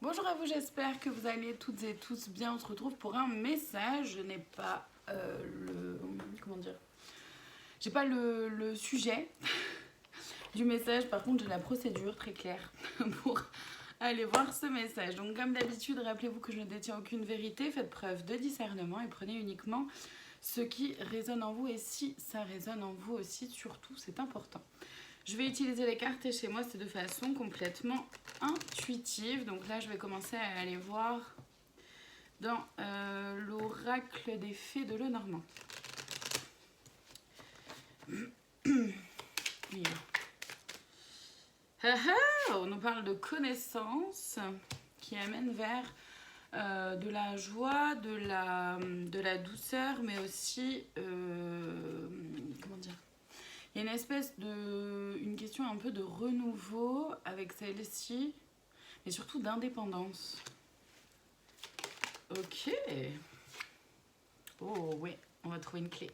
Bonjour à vous, j'espère que vous allez toutes et tous bien. On se retrouve pour un message. Je n'ai pas le... Comment dire? J'ai pas le sujet du message. Par contre, j'ai la procédure très claire pour aller voir ce message. Donc comme d'habitude, rappelez-vous que je ne détiens aucune vérité. Faites preuve de discernement et prenez uniquement ce qui résonne en vous. Et si ça résonne en vous aussi, surtout, c'est important. Je vais utiliser les cartes et chez moi, c'est de façon complètement intuitive. Donc là, je vais commencer à aller voir dans l'oracle des fées de Lenormand. On nous parle de connaissances qui amènent vers de la joie, de la douceur, mais aussi, comment dire, il y a une espèce une question un peu de renouveau avec celle-ci, mais surtout d'indépendance. Ok. Oh oui, on va trouver une clé.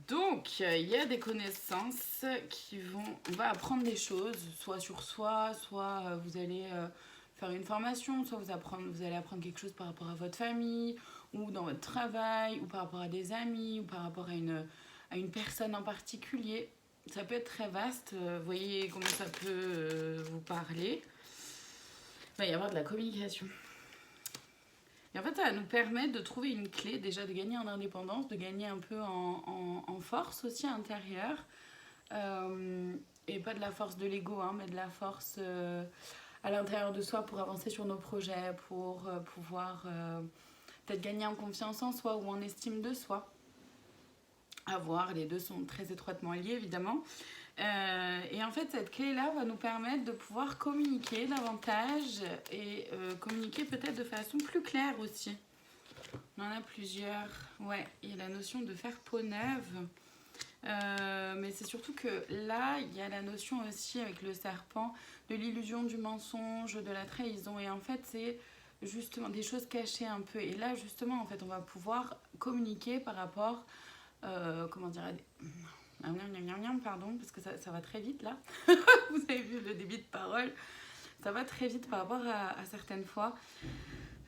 Donc, il y a des connaissances qui vont... On va apprendre des choses, soit sur soi, soit vous allez faire une formation, soit vous allez apprendre quelque chose par rapport à votre famille, ou dans votre travail, ou par rapport à des amis, ou par rapport à une personne en particulier. Ça peut être très vaste, vous voyez comment ça peut vous parler. Il va y avoir de la communication. Et en fait, ça va nous permettre de trouver une clé, déjà de gagner en indépendance, de gagner un peu en force aussi intérieure. Et pas de la force de l'ego, hein, mais de la force à l'intérieur de soi pour avancer sur nos projets, pour pouvoir peut-être gagner en confiance en soi ou en estime de soi. À voir, les deux sont très étroitement liés évidemment. Et en fait, cette clé-là va nous permettre de pouvoir communiquer davantage et communiquer peut-être de façon plus claire aussi. On en a plusieurs. Ouais, il y a la notion de faire peau neuve. Mais c'est surtout que là, il y a la notion aussi avec le serpent de l'illusion du mensonge, de la trahison. Et en fait, c'est justement des choses cachées un peu. Et là, justement, en fait, on va pouvoir communiquer par rapport, comment dire, pardon, parce que ça va très vite là. Vous avez vu le débit de parole. Ça va très vite par rapport à certaines fois.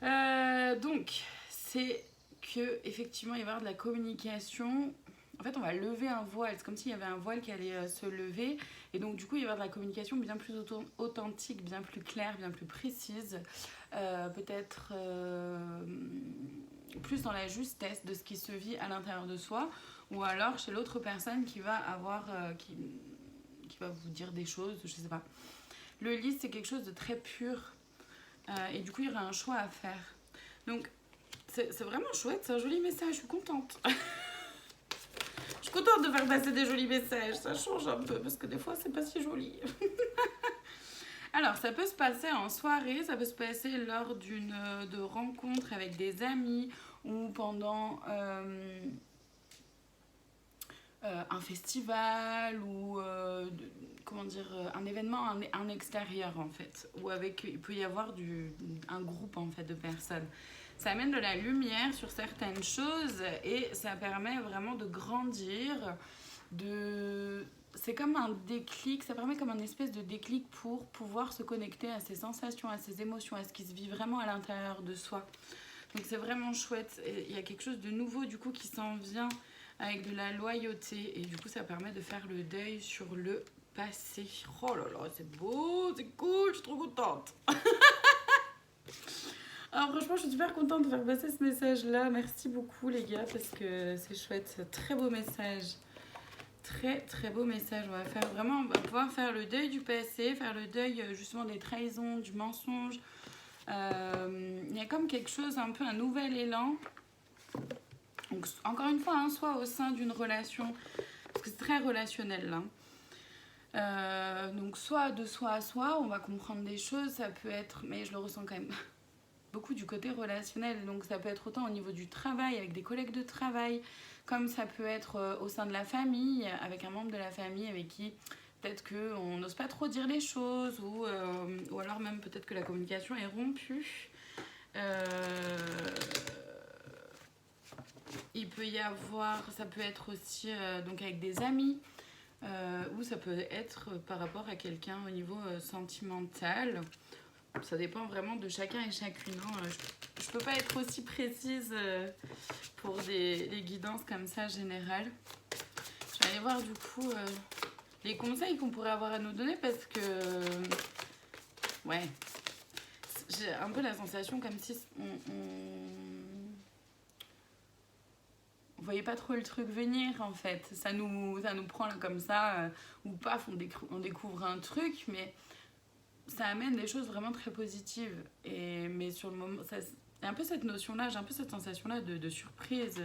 Donc, c'est que effectivement, il va y avoir de la communication. En fait, on va lever un voile. C'est comme s'il y avait un voile qui allait se lever. Et donc, du coup, il va y avoir de la communication bien plus authentique, bien plus claire, bien plus précise. Peut-être plus dans la justesse de ce qui se vit à l'intérieur de soi. Ou alors chez l'autre personne qui va avoir... qui va vous dire des choses, je sais pas. Le lys, c'est quelque chose de très pur. Et du coup, il y aura un choix à faire. Donc, c'est vraiment chouette. C'est un joli message. Je suis contente. Je suis contente de faire passer des jolis messages. Ça change un peu parce que des fois, c'est pas si joli. Alors, ça peut se passer en soirée, ça peut se passer lors de rencontres avec des amis ou pendant un festival ou comment dire, un événement un extérieur en fait, ou avec il peut y avoir un groupe en fait de personnes. Ça amène de la lumière sur certaines choses et ça permet vraiment de grandir, c'est comme un déclic, ça permet comme un espèce de déclic pour pouvoir se connecter à ses sensations, à ses émotions, à ce qui se vit vraiment à l'intérieur de soi. Donc c'est vraiment chouette. Il y a quelque chose de nouveau du coup qui s'en vient avec de la loyauté et du coup ça permet de faire le deuil sur le passé. Oh là là, c'est beau, c'est cool, je suis trop contente. Alors franchement, je suis super contente de faire passer ce message-là. Merci beaucoup les gars parce que c'est chouette, c'est un très beau message. Très très beau message. On va pouvoir faire le deuil du passé, faire le deuil justement des trahisons, du mensonge. Il y a comme quelque chose, un peu un nouvel élan. Donc encore une fois, hein, soit au sein d'une relation, parce que c'est très relationnel là. Donc soit de soi à soi, on va comprendre des choses, ça peut être, mais je le ressens quand même beaucoup du côté relationnel, donc ça peut être autant au niveau du travail, avec des collègues de travail, comme ça peut être au sein de la famille, avec un membre de la famille avec qui peut-être qu'on n'ose pas trop dire les choses, ou alors même peut-être que la communication est rompue. Il peut y avoir, ça peut être aussi donc avec des amis, ou ça peut être par rapport à quelqu'un au niveau sentimental. Ça dépend vraiment de chacun et chacune. Hein. Je peux pas être aussi précise pour des guidances comme ça générales. Je vais aller voir du coup les conseils qu'on pourrait avoir à nous donner parce que ouais, j'ai un peu la sensation comme si on voyait pas trop le truc venir en fait. Ça nous prend là comme ça ou paf on découvre un truc mais ça amène des choses vraiment très positives. Mais sur le moment, il y a un peu cette notion-là, j'ai un peu cette sensation-là de surprise.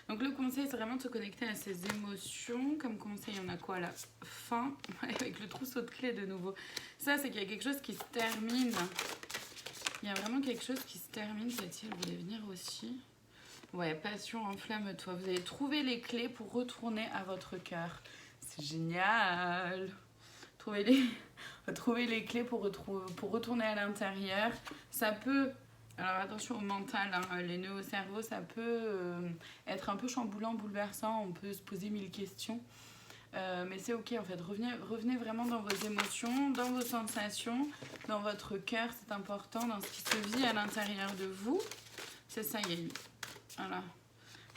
Donc le conseil, c'est vraiment de se connecter à ses émotions. Comme conseil, on a quoi à la fin avec le trousseau de clés de nouveau. Ça, c'est qu'il y a quelque chose qui se termine. Il y a vraiment quelque chose qui se termine. Cathy, elle voulait venir aussi. Ouais, passion, enflamme-toi. Vous avez trouvé les clés pour retourner à votre cœur. C'est génial. Trouver les clés pour retourner à l'intérieur. Ça peut, alors attention au mental, hein, les nœuds au cerveau, ça peut être un peu chamboulant, bouleversant, on peut se poser 1000 questions. Mais c'est ok en fait, revenez vraiment dans vos émotions, dans vos sensations, dans votre cœur, c'est important, dans ce qui se vit à l'intérieur de vous. C'est ça, Yael. Voilà.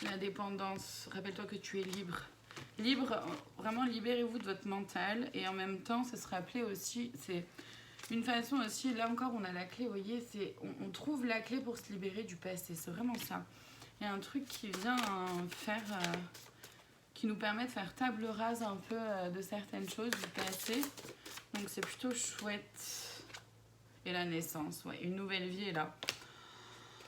La dépendance, rappelle-toi que tu es libre. Libre, vraiment libérez-vous de votre mental et en même temps, ça se rappeler aussi, c'est une façon aussi, là encore on a la clé, vous voyez, on trouve la clé pour se libérer du passé, c'est vraiment ça. Il y a un truc qui vient qui nous permet de faire table rase un peu de certaines choses du passé, donc c'est plutôt chouette. Et la naissance, ouais, une nouvelle vie est là.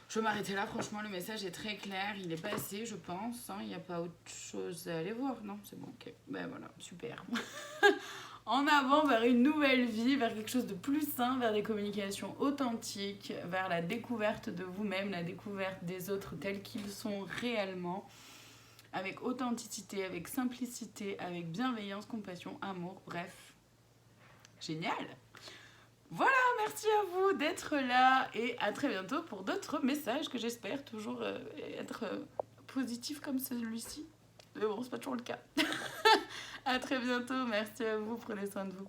Je vais m'arrêter là, franchement le message est très clair, il est passé je pense, hein. Il n'y a pas autre chose à aller voir, non c'est bon, ok, ben voilà, super. En avant vers une nouvelle vie, vers quelque chose de plus sain, vers des communications authentiques, vers la découverte de vous-même, la découverte des autres tels qu'ils sont réellement, avec authenticité, avec simplicité, avec bienveillance, compassion, amour, bref, génial. Voilà, merci à vous d'être là et à très bientôt pour d'autres messages que j'espère toujours être positifs comme celui-ci. Mais bon, c'est pas toujours le cas. À très bientôt, merci à vous, prenez soin de vous.